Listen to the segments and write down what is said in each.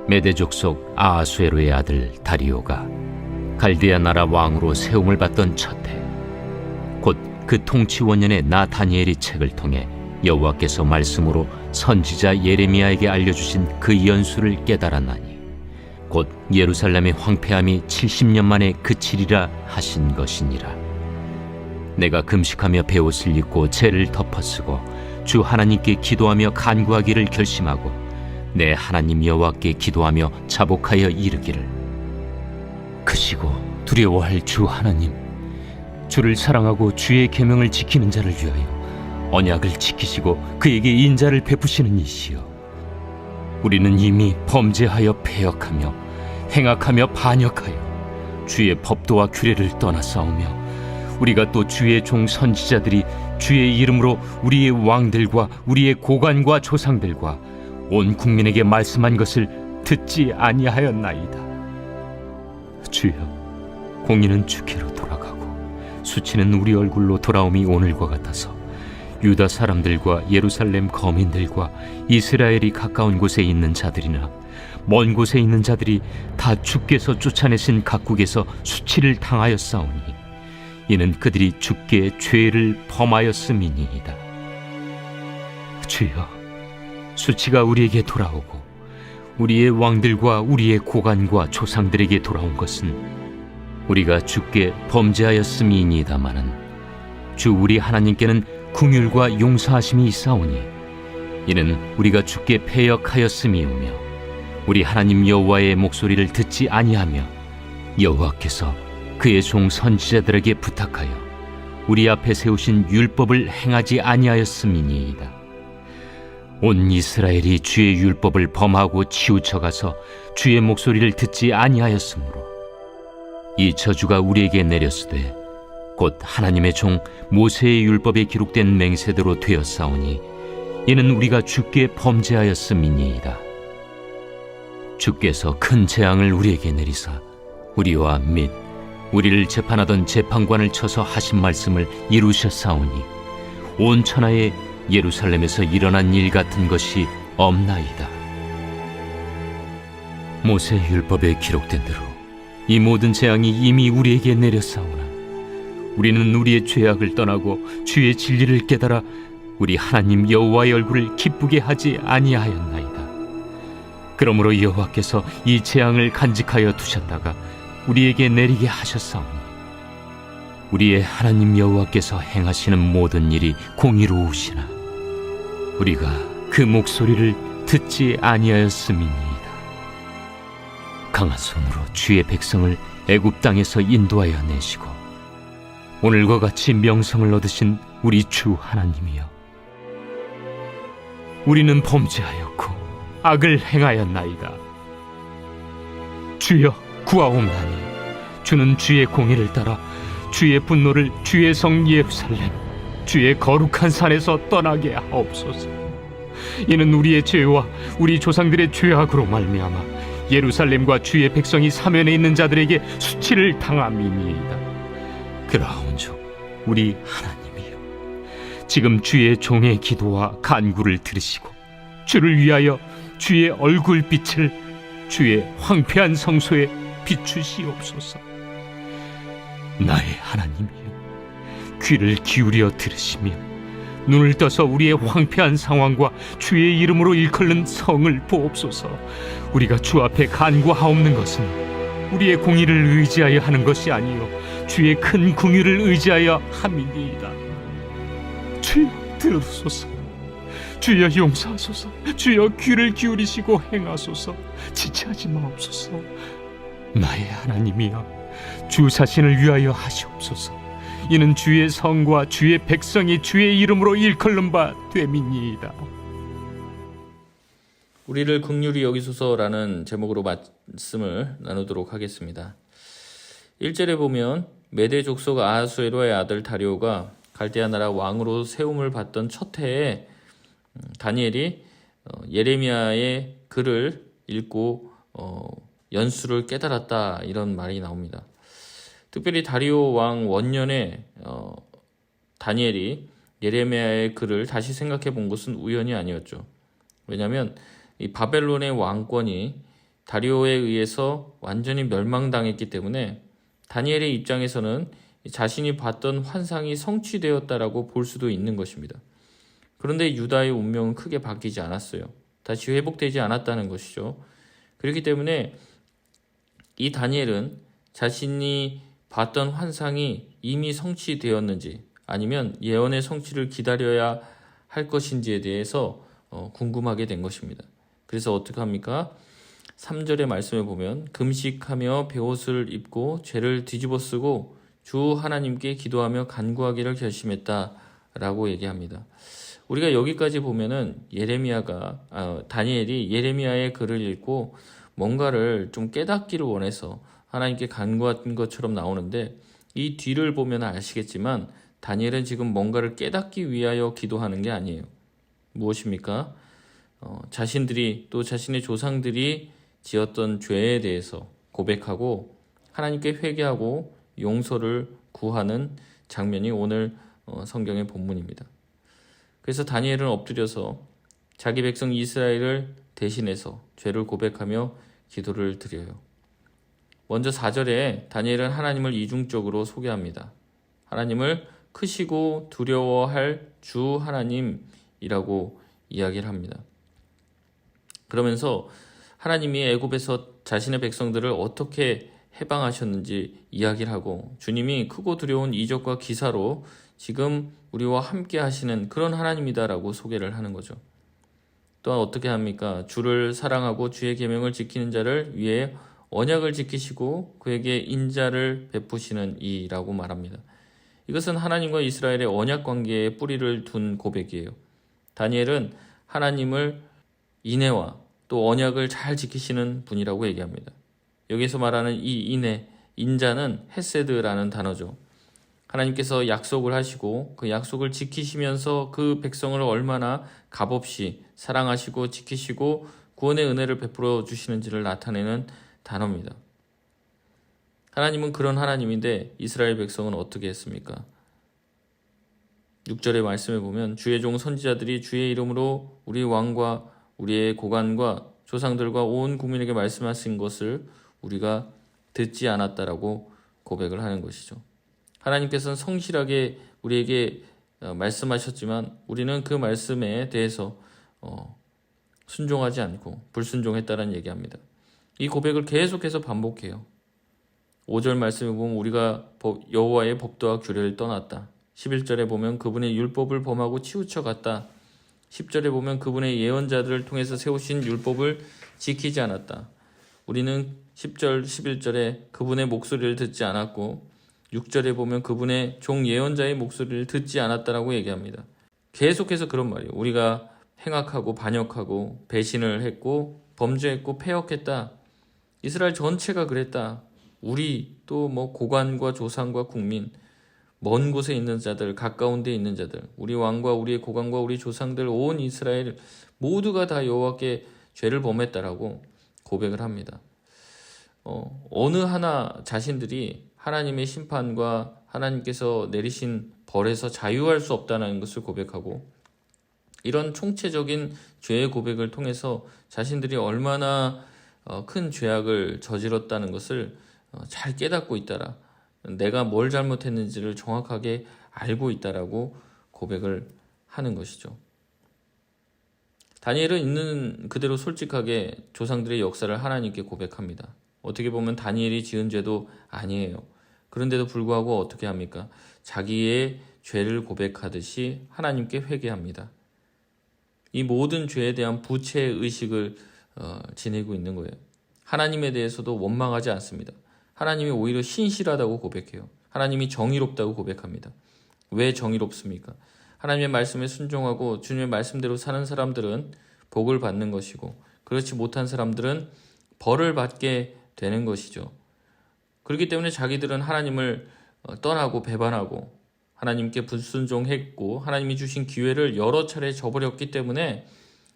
메대 족속 아하수에로의 아들 다리오가 갈대아 나라 왕으로 세움을 받던 첫 해, 곧 그 통치 원년에 나 다니엘이 책을 통해 여호와께서 말씀으로 선지자 예레미야에게 알려주신 그 연수를 깨달았나니 곧 예루살렘의 황폐함이 70년 만에 그치리라 하신 것이니라. 내가 금식하며 베옷을 입고 죄를 덮어쓰고 주 하나님께 기도하며 간구하기를 결심하고 내 하나님 여호와께 기도하며 자복하여 이르기를, 크시고 두려워할 주 하나님, 주를 사랑하고 주의 계명을 지키는 자를 위하여 언약을 지키시고 그에게 인자를 베푸시는 이시여, 우리는 이미 범죄하여 패역하며 행악하며 반역하여 주의 법도와 규례를 떠나싸우며 우리가 또 주의 종 선지자들이 주의 이름으로 우리의 왕들과 우리의 고관과 조상들과 온 국민에게 말씀한 것을 듣지 아니하였나이다. 주여, 공의는 주께로 돌아가고 수치는 우리 얼굴로 돌아옴이 오늘과 같아서 유다 사람들과 예루살렘 거민들과 이스라엘이 가까운 곳에 있는 자들이나 먼 곳에 있는 자들이 다 주께서 쫓아내신 각국에서 수치를 당하였사오니 이는 그들이 주께 죄를 범하였음이니이다. 주여, 수치가 우리에게 돌아오고 우리의 왕들과 우리의 고관과 조상들에게 돌아온 것은 우리가 주께 범죄하였음이니이다마는 주 우리 하나님께는 긍휼과 용서하심이 있사오니 이는 우리가 주께 패역하였음이오며 우리 하나님 여호와의 목소리를 듣지 아니하며 여호와께서 그의 종 선지자들에게 부탁하여 우리 앞에 세우신 율법을 행하지 아니하였음이니이다. 온 이스라엘이 주의 율법을 범하고 치우쳐가서 주의 목소리를 듣지 아니하였으므로 이 저주가 우리에게 내렸으되 곧 하나님의 종 모세의 율법에 기록된 맹세대로 되었사오니 이는 우리가 주께 범죄하였음이니이다. 주께서 큰 재앙을 우리에게 내리사 우리와 및 우리를 재판하던 재판관을 쳐서 하신 말씀을 이루셨사오니 온 천하에 예루살렘에서 일어난 일 같은 것이 없나이다. 모세 율법에 기록된 대로 이 모든 재앙이 이미 우리에게 내렸사오나 우리는 우리의 죄악을 떠나고 주의 진리를 깨달아 우리 하나님 여호와의 얼굴을 기쁘게 하지 아니하였나이다. 그러므로 여호와께서 이 재앙을 간직하여 두셨다가 우리에게 내리게 하셨사오니 우리의 하나님 여호와께서 행하시는 모든 일이 공의로우시나 우리가 그 목소리를 듣지 아니하였음이니이다. 강한 손으로 주의 백성을 애굽 땅에서 인도하여 내시고 오늘과 같이 명성을 얻으신 우리 주 하나님이여, 우리는 범죄하였고 악을 행하였나이다. 주여, 구하옵나니 주는 주의 공의를 따라 주의 분노를 주의 성 예루살렘 주의 거룩한 산에서 떠나게 하옵소서. 이는 우리의 죄와 우리 조상들의 죄악으로 말미암아 예루살렘과 주의 백성이 사면에 있는 자들에게 수치를 당함이니이다. 그러온즉 우리 하나님이여, 지금 주의 종의 기도와 간구를 들으시고 주를 위하여 주의 얼굴빛을 주의 황폐한 성소에 비추시옵소서. 나의 하나님이여, 귀를 기울여 들으시며 눈을 떠서 우리의 황폐한 상황과 주의 이름으로 일컬는 성을 보옵소서. 우리가 주 앞에 간구하옵는 것은 우리의 공의를 의지하여 하는 것이 아니요 주의 큰 긍휼을 의지하여 함이니이다. 주여, 들으소서. 주여, 용서하소서. 주여, 귀를 기울이시고 행하소서. 지체하지 마옵소서. 나의 하나님이여, 주 자신을 위하여 하시옵소서. 이는 주의 성과 주의 백성이 주의 이름으로 일컬는 바 됨이니이다. 우리를 긍휼히 여기소서라는 제목으로 말씀을 나누도록 하겠습니다. 1절에 보면 메대 족속 아하수에로의 아들 다리오가 갈대아 나라 왕으로 세움을 받던 첫 해에 다니엘이 예레미야의 글을 읽고 연수를 깨달았다, 이런 말이 나옵니다. 특별히 다리오 왕 원년에 다니엘이 예레미야의 글을 다시 생각해 본 것은 우연이 아니었죠. 왜냐하면 이 바벨론의 왕권이 다리오에 의해서 완전히 멸망당했기 때문에 다니엘의 입장에서는 자신이 봤던 환상이 성취되었다라고 볼 수도 있는 것입니다. 그런데 유다의 운명은 크게 바뀌지 않았어요. 다시 회복되지 않았다는 것이죠. 그렇기 때문에 이 다니엘은 자신이 봤던 환상이 이미 성취되었는지 아니면 예언의 성취를 기다려야 할 것인지에 대해서 궁금하게 된 것입니다. 그래서 어떻게 합니까? 3절의 말씀에 보면 금식하며 베옷을 입고 죄를 뒤집어 쓰고 주 하나님께 기도하며 간구하기를 결심했다라고 얘기합니다. 우리가 여기까지 보면은 다니엘이 예레미야의 글을 읽고 뭔가를 좀 깨닫기를 원해서 하나님께 간구한 것처럼 나오는데 이 뒤를 보면 아시겠지만 다니엘은 지금 뭔가를 깨닫기 위하여 기도하는 게 아니에요. 무엇입니까? 자신들이 또 자신의 조상들이 지었던 죄에 대해서 고백하고 하나님께 회개하고 용서를 구하는 장면이 오늘 성경의 본문입니다. 그래서 다니엘은 엎드려서 자기 백성 이스라엘을 대신해서 죄를 고백하며 기도를 드려요. 먼저 4절에 다니엘은 하나님을 이중적으로 소개합니다. 하나님을 크시고 두려워할 주 하나님이라고 이야기를 합니다. 그러면서 하나님이 애굽에서 자신의 백성들을 어떻게 해방하셨는지 이야기를 하고 주님이 크고 두려운 이적과 기사로 지금 우리와 함께 하시는 그런 하나님이다라고 소개를 하는 거죠. 또한 어떻게 합니까? 주를 사랑하고 주의 계명을 지키는 자를 위해 언약을 지키시고 그에게 인자를 베푸시는 이라고 말합니다. 이것은 하나님과 이스라엘의 언약 관계에 뿌리를 둔 고백이에요. 다니엘은 하나님을 인애와 또 언약을 잘 지키시는 분이라고 얘기합니다. 여기서 말하는 이 인애, 인자는 헤세드라는 단어죠. 하나님께서 약속을 하시고 그 약속을 지키시면서 그 백성을 얼마나 값없이 사랑하시고 지키시고 구원의 은혜를 베풀어 주시는지를 나타내는 단어입니다. 하나님은 그런 하나님인데 이스라엘 백성은 어떻게 했습니까? 6절의 말씀에 보면 주의 종 선지자들이 주의 이름으로 우리 왕과 우리의 고관과 조상들과 온 국민에게 말씀하신 것을 우리가 듣지 않았다라고 고백을 하는 것이죠. 하나님께서는 성실하게 우리에게 말씀하셨지만 우리는 그 말씀에 대해서 순종하지 않고 불순종했다는 얘기합니다. 이 고백을 계속해서 반복해요. 5절 말씀에 보면 우리가 여호와의 법도와 규례를 떠났다. 11절에 보면 그분의 율법을 범하고 치우쳐 갔다. 10절에 보면 그분의 예언자들을 통해서 세우신 율법을 지키지 않았다. 우리는 10절, 11절에 그분의 목소리를 듣지 않았고 6절에 보면 그분의 종 예언자의 목소리를 듣지 않았다라고 얘기합니다. 계속해서 그런 말이에요. 우리가 행악하고 반역하고 배신을 했고 범죄했고 패역했다. 이스라엘 전체가 그랬다. 우리 또 고관과 조상과 국민, 먼 곳에 있는 자들, 가까운 데 있는 자들, 우리 왕과 우리의 고관과 우리 조상들, 온 이스라엘 모두가 다 여호와께 죄를 범했다라고 고백을 합니다. 어느 하나 자신들이 하나님의 심판과 하나님께서 내리신 벌에서 자유할 수 없다는 것을 고백하고 이런 총체적인 죄의 고백을 통해서 자신들이 얼마나 큰 죄악을 저질렀다는 것을 잘 깨닫고 있다라. 내가 뭘 잘못했는지를 정확하게 알고 있다라고 고백을 하는 것이죠. 다니엘은 있는 그대로 솔직하게 조상들의 역사를 하나님께 고백합니다. 어떻게 보면 다니엘이 지은 죄도 아니에요. 그런데도 불구하고 어떻게 합니까? 자기의 죄를 고백하듯이 하나님께 회개합니다. 이 모든 죄에 대한 부채의식을 지니고 있는 거예요. 하나님에 대해서도 원망하지 않습니다. 하나님이 오히려 신실하다고 고백해요. 하나님이 정의롭다고 고백합니다. 왜 정의롭습니까? 하나님의 말씀에 순종하고 주님의 말씀대로 사는 사람들은 복을 받는 것이고 그렇지 못한 사람들은 벌을 받게 되는 것이죠. 그렇기 때문에 자기들은 하나님을 떠나고 배반하고 하나님께 불순종했고 하나님이 주신 기회를 여러 차례 저버렸기 때문에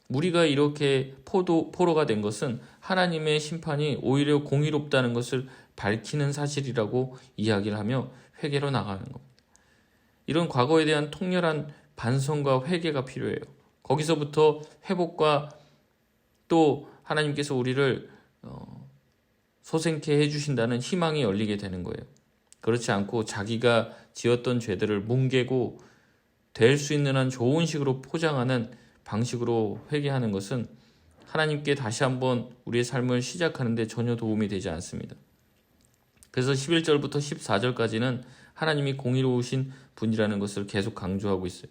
우리가 이렇게 포로가 된 것은 하나님의 심판이 오히려 공의롭다는 것을 밝히는 사실이라고 이야기를 하며 회개로 나가는 겁니다. 이런 과거에 대한 통렬한 반성과 회개가 필요해요. 거기서부터 회복과 또 하나님께서 우리를 소생케 해주신다는 희망이 열리게 되는 거예요. 그렇지 않고 자기가 지었던 죄들을 뭉개고 될 수 있는 한 좋은 식으로 포장하는 방식으로 회개하는 것은 하나님께 다시 한번 우리의 삶을 시작하는데 전혀 도움이 되지 않습니다. 그래서 11절부터 14절까지는 하나님이 공의로우신 분이라는 것을 계속 강조하고 있어요.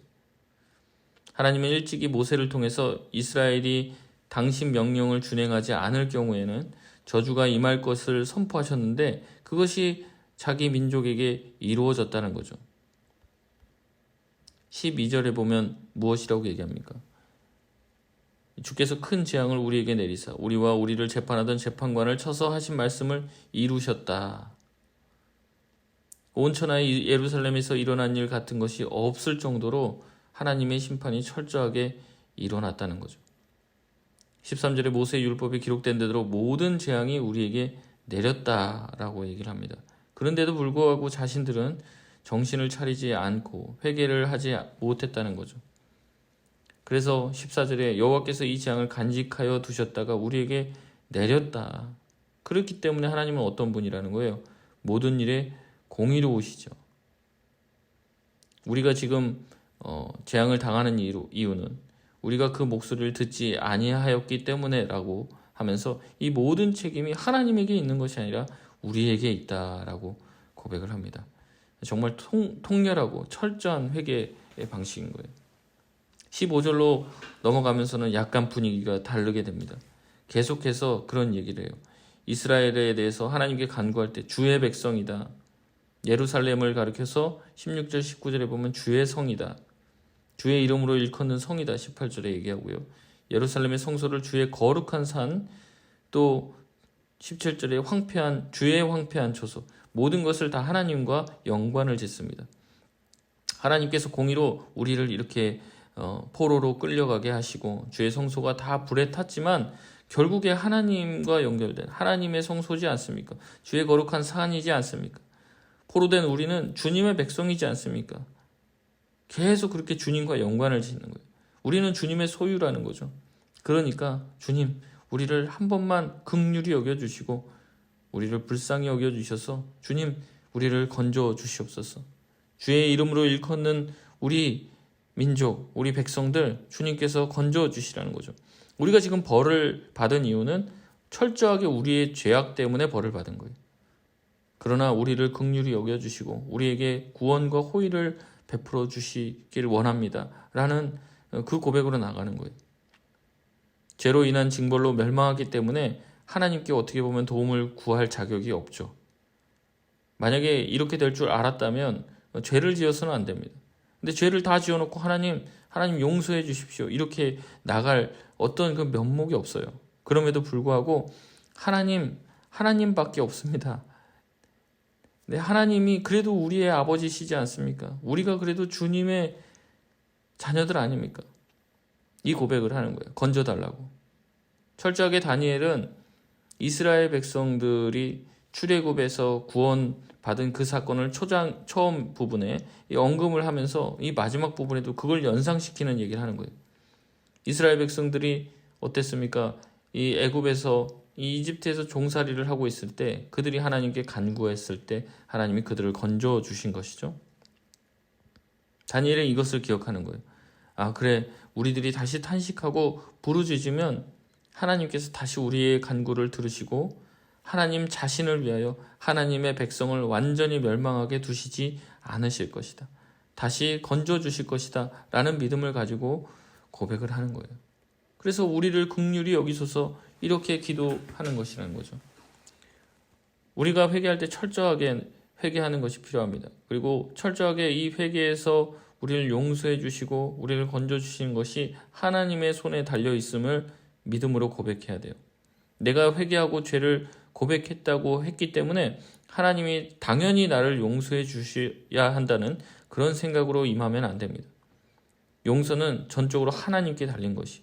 하나님은 일찍이 모세를 통해서 이스라엘이 당신 명령을 준행하지 않을 경우에는 저주가 임할 것을 선포하셨는데 그것이 자기 민족에게 이루어졌다는 거죠. 12절에 보면 무엇이라고 얘기합니까? 주께서 큰 재앙을 우리에게 내리사 우리와 우리를 재판하던 재판관을 쳐서 하신 말씀을 이루셨다. 온 천하의 예루살렘에서 일어난 일 같은 것이 없을 정도로 하나님의 심판이 철저하게 일어났다는 거죠. 13절에 모세의 율법에 기록된 대로 모든 재앙이 우리에게 내렸다라고 얘기를 합니다. 그런데도 불구하고 자신들은 정신을 차리지 않고 회개를 하지 못했다는 거죠. 그래서 14절에 여호와께서 이 재앙을 간직하여 두셨다가 우리에게 내렸다. 그렇기 때문에 하나님은 어떤 분이라는 거예요? 모든 일에 공의로우시죠. 우리가 지금 재앙을 당하는 이유는 우리가 그 목소리를 듣지 아니하였기 때문에라고 하면서 이 모든 책임이 하나님에게 있는 것이 아니라 우리에게 있다라고 고백을 합니다. 정말 통렬하고 철저한 회개의 방식인 거예요. 15절로 넘어가면서는 약간 분위기가 다르게 됩니다. 계속해서 그런 얘기를 해요. 이스라엘에 대해서 하나님께 간구할 때 주의 백성이다. 예루살렘을 가리켜서 16절 19절에 보면 주의 성이다. 주의 이름으로 일컫는 성이다. 18절에 얘기하고요. 예루살렘의 성소를 주의 거룩한 산, 또 17절에 주의 황폐한 초소, 모든 것을 다 하나님과 연관을 짓습니다. 하나님께서 공의로 우리를 이렇게 포로로 끌려가게 하시고 주의 성소가 다 불에 탔지만 결국에 하나님과 연결된 하나님의 성소지 않습니까? 주의 거룩한 산이지 않습니까? 포로된 우리는 주님의 백성이지 않습니까? 계속 그렇게 주님과 연관을 짓는 거예요. 우리는 주님의 소유라는 거죠. 그러니까 주님, 우리를 한 번만 긍휼히 여겨주시고 우리를 불쌍히 여겨주셔서 주님, 우리를 건져 주시옵소서. 주의 이름으로 일컫는 우리 민족, 우리 백성들 주님께서 건져 주시라는 거죠. 우리가 지금 벌을 받은 이유는 철저하게 우리의 죄악 때문에 벌을 받은 거예요. 그러나 우리를 긍휼히 여겨주시고 우리에게 구원과 호의를 베풀어 주시길 원합니다. 라는 그 고백으로 나가는 거예요. 죄로 인한 징벌로 멸망하기 때문에 하나님께 어떻게 보면 도움을 구할 자격이 없죠. 만약에 이렇게 될 줄 알았다면 죄를 지어서는 안 됩니다. 근데 죄를 다 지어놓고 하나님 용서해 주십시오. 이렇게 나갈 어떤 그 면목이 없어요. 그럼에도 불구하고 하나님밖에 없습니다. 네, 하나님이 그래도 우리의 아버지시지 않습니까? 우리가 그래도 주님의 자녀들 아닙니까? 이 고백을 하는 거예요. 건져달라고. 철저하게 다니엘은 이스라엘 백성들이 출애굽에서 구원받은 그 사건을 처음 부분에 언급을 하면서 이 마지막 부분에도 그걸 연상시키는 얘기를 하는 거예요. 이스라엘 백성들이 어땠습니까? 이 애굽에서 이 이집트에서 종살이를 하고 있을 때 그들이 하나님께 간구했을 때 하나님이 그들을 건져 주신 것이죠. 다니엘은 이것을 기억하는 거예요. 아, 그래, 우리들이 다시 탄식하고 부르짖으면 하나님께서 다시 우리의 간구를 들으시고 하나님 자신을 위하여 하나님의 백성을 완전히 멸망하게 두시지 않으실 것이다. 다시 건져 주실 것이다 라는 믿음을 가지고 고백을 하는 거예요. 그래서 우리를 긍휼히 여기소서 이렇게 기도하는 것이라는 거죠. 우리가 회개할 때 철저하게 회개하는 것이 필요합니다. 그리고 철저하게 이 회개에서 우리를 용서해 주시고 우리를 건져 주시는 것이 하나님의 손에 달려 있음을 믿음으로 고백해야 돼요. 내가 회개하고 죄를 고백했다고 했기 때문에 하나님이 당연히 나를 용서해 주셔야 한다는 그런 생각으로 임하면 안 됩니다. 용서는 전적으로 하나님께 달린 것이.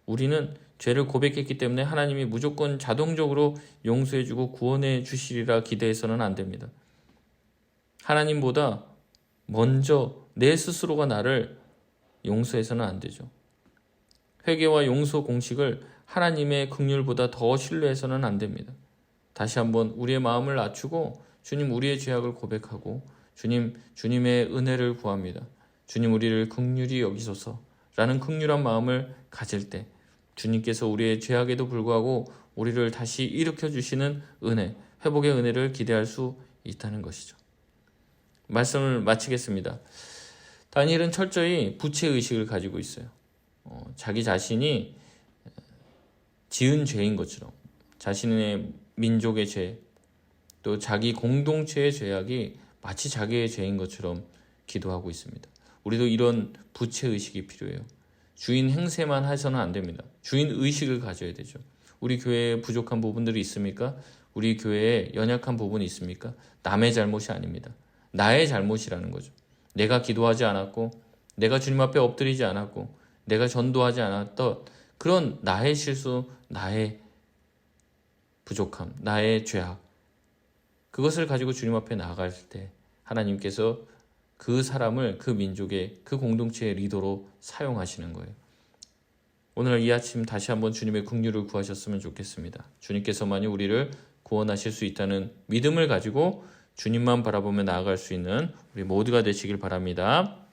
우리는 죄를 고백했기 때문에 하나님이 무조건 자동적으로 용서해 주고 구원해 주시리라 기대해서는 안 됩니다. 하나님보다 먼저 내 스스로가 나를 용서해서는 안 되죠. 회개와 용서 공식을 하나님의 긍휼보다 더 신뢰해서는 안 됩니다. 다시 한번 우리의 마음을 낮추고 주님 우리의 죄악을 고백하고 주님의 은혜를 구합니다. 주님 우리를 긍휼히 여기소서라는 긍휼한 마음을 가질 때 주님께서 우리의 죄악에도 불구하고 우리를 다시 일으켜 주시는 은혜, 회복의 은혜를 기대할 수 있다는 것이죠. 말씀을 마치겠습니다. 다니엘은 철저히 부채의식을 가지고 있어요. 자기 자신이 지은 죄인 것처럼 자신의 민족의 죄, 또 자기 공동체의 죄악이 마치 자기의 죄인 것처럼 기도하고 있습니다. 우리도 이런 부채의식이 필요해요. 주인 행세만 해서는 안 됩니다. 주인 의식을 가져야 되죠. 우리 교회에 부족한 부분들이 있습니까? 우리 교회에 연약한 부분이 있습니까? 남의 잘못이 아닙니다. 나의 잘못이라는 거죠. 내가 기도하지 않았고, 내가 주님 앞에 엎드리지 않았고, 내가 전도하지 않았던 그런 나의 실수, 나의 부족함, 나의 죄악, 그것을 가지고 주님 앞에 나아갈 때 하나님께서 그 사람을 그 민족의 그 공동체의 리더로 사용하시는 거예요. 오늘 이 아침 다시 한번 주님의 긍휼을 구하셨으면 좋겠습니다. 주님께서만이 우리를 구원하실 수 있다는 믿음을 가지고 주님만 바라보며 나아갈 수 있는 우리 모두가 되시길 바랍니다.